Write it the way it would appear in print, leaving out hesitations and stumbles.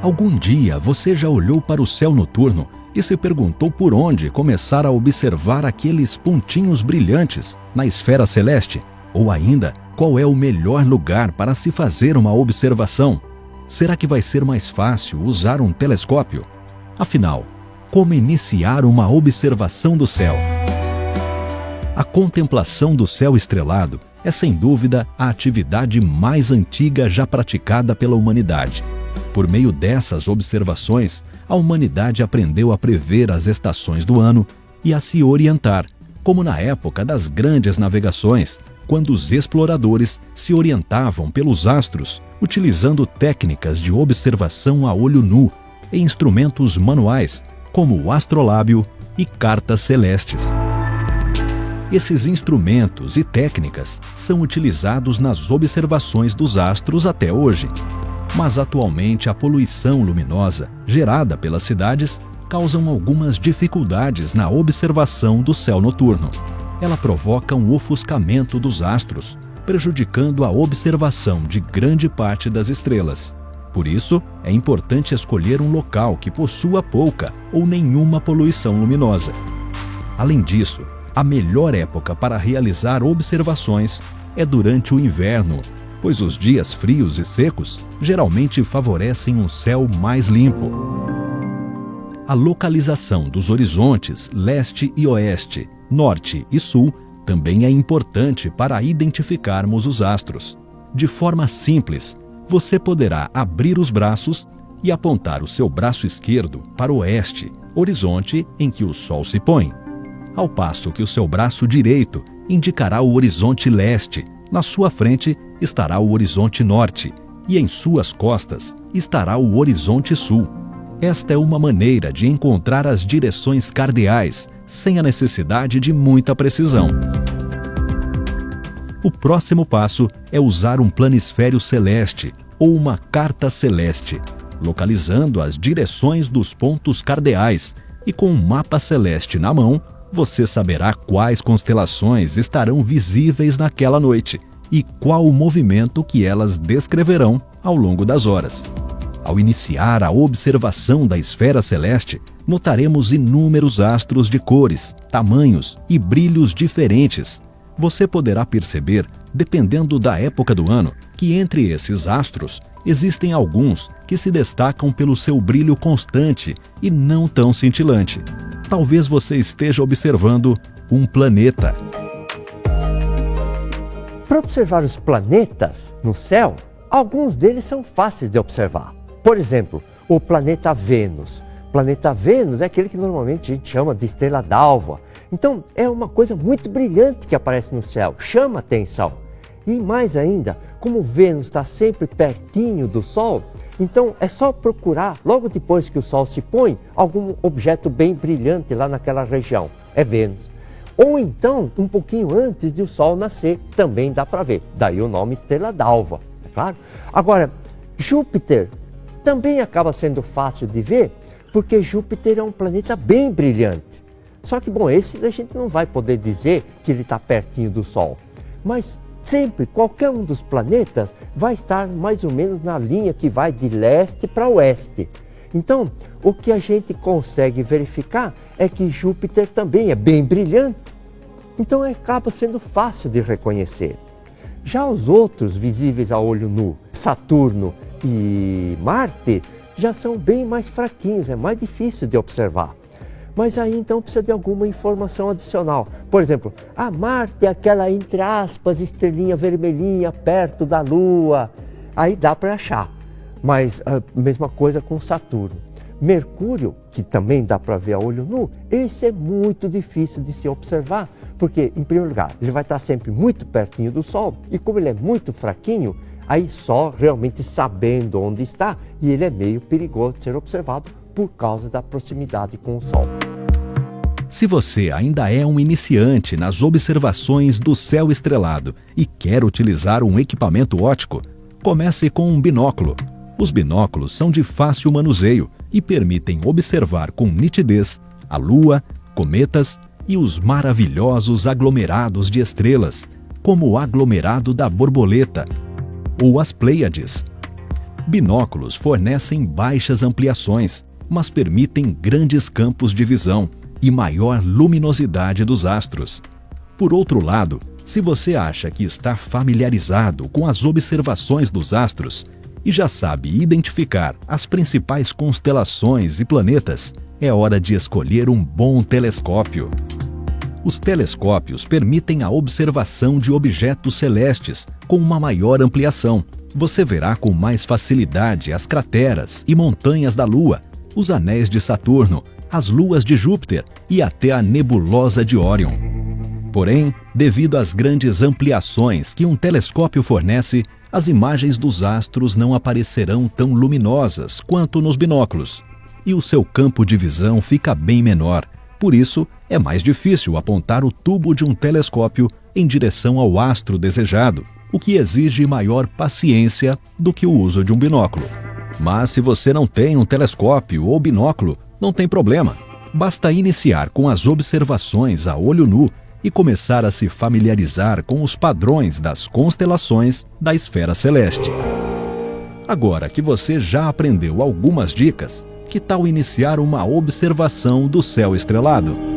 Algum dia você já olhou para o céu noturno e se perguntou por onde começar a observar aqueles pontinhos brilhantes na esfera celeste? Ou ainda, qual é o melhor lugar para se fazer uma observação? Será que vai ser mais fácil usar um telescópio? Afinal, como iniciar uma observação do céu? A contemplação do céu estrelado é sem dúvida a atividade mais antiga já praticada pela humanidade. Por meio dessas observações, a humanidade aprendeu a prever as estações do ano e a se orientar, como na época das grandes navegações, quando os exploradores se orientavam pelos astros, utilizando técnicas de observação a olho nu e instrumentos manuais, como o astrolábio e cartas celestes. Esses instrumentos e técnicas são utilizados nas observações dos astros até hoje. Mas atualmente a poluição luminosa gerada pelas cidades causam algumas dificuldades na observação do céu noturno. Ela provoca um ofuscamento dos astros, prejudicando a observação de grande parte das estrelas. Por isso, é importante escolher um local que possua pouca ou nenhuma poluição luminosa. Além disso, a melhor época para realizar observações é durante o inverno, pois os dias frios e secos geralmente favorecem um céu mais limpo. A localização dos horizontes leste e oeste, norte e sul também é importante para identificarmos os astros. De forma simples, você poderá abrir os braços e apontar o seu braço esquerdo para o oeste, horizonte em que o sol se põe, ao passo que o seu braço direito indicará o horizonte leste. Na sua frente estará o horizonte norte e em suas costas estará o horizonte sul. Esta é uma maneira de encontrar as direções cardeais, sem a necessidade de muita precisão. O próximo passo é usar um planisfério celeste ou uma carta celeste, localizando as direções dos pontos cardeais, e com um mapa celeste na mão, você saberá quais constelações estarão visíveis naquela noite e qual o movimento que elas descreverão ao longo das horas. Ao iniciar a observação da esfera celeste, notaremos inúmeros astros de cores, tamanhos e brilhos diferentes. Você poderá perceber, dependendo da época do ano, que entre esses astros existem alguns que se destacam pelo seu brilho constante e não tão cintilante. Talvez você esteja observando um planeta. Para observar os planetas no céu, alguns deles são fáceis de observar. Por exemplo, o planeta Vênus. O planeta Vênus é aquele que normalmente a gente chama de estrela d'alva. Então, é uma coisa muito brilhante que aparece no céu, chama atenção. E mais ainda, como Vênus está sempre pertinho do Sol, então é só procurar, logo depois que o Sol se põe, algum objeto bem brilhante lá naquela região. É Vênus. Ou então, um pouquinho antes de o Sol nascer, também dá para ver. Daí o nome estrela d'alva, é claro? Agora, Júpiter também acaba sendo fácil de ver, porque Júpiter é um planeta bem brilhante. Só que, bom, esse a gente não vai poder dizer que ele está pertinho do Sol. Mas sempre, qualquer um dos planetas vai estar mais ou menos na linha que vai de leste para oeste. Então, o que a gente consegue verificar é que Júpiter também é bem brilhante. Então, acaba sendo fácil de reconhecer. Já os outros visíveis a olho nu, Saturno e Marte, já são bem mais fraquinhos, é mais difícil de observar. Mas aí então precisa de alguma informação adicional. Por exemplo, a Marte é aquela, entre aspas, estrelinha vermelhinha perto da Lua. Aí dá para achar. Mas a mesma coisa com Saturno. Mercúrio, que também dá para ver a olho nu, esse é muito difícil de se observar, porque, em primeiro lugar, ele vai estar sempre muito pertinho do Sol, e como ele é muito fraquinho, aí só realmente sabendo onde está, e ele é meio perigoso de ser observado por causa da proximidade com o Sol. Se você ainda é um iniciante nas observações do céu estrelado e quer utilizar um equipamento óptico, comece com um binóculo. Os binóculos são de fácil manuseio e permitem observar com nitidez a Lua, cometas e os maravilhosos aglomerados de estrelas, como o aglomerado da borboleta ou as Pleiades. Binóculos fornecem baixas ampliações, mas permitem grandes campos de visão e maior luminosidade dos astros. Por outro lado, se você acha que está familiarizado com as observações dos astros e já sabe identificar as principais constelações e planetas, é hora de escolher um bom telescópio. Os telescópios permitem a observação de objetos celestes com uma maior ampliação. Você verá com mais facilidade as crateras e montanhas da Lua, os anéis de Saturno, as luas de Júpiter e até a nebulosa de Órion. Porém, devido às grandes ampliações que um telescópio fornece, as imagens dos astros não aparecerão tão luminosas quanto nos binóculos, e o seu campo de visão fica bem menor. Por isso, é mais difícil apontar o tubo de um telescópio em direção ao astro desejado, o que exige maior paciência do que o uso de um binóculo. Mas se você não tem um telescópio ou binóculo, não tem problema. Basta iniciar com as observações a olho nu e começar a se familiarizar com os padrões das constelações da esfera celeste. Agora que você já aprendeu algumas dicas, que tal iniciar uma observação do céu estrelado?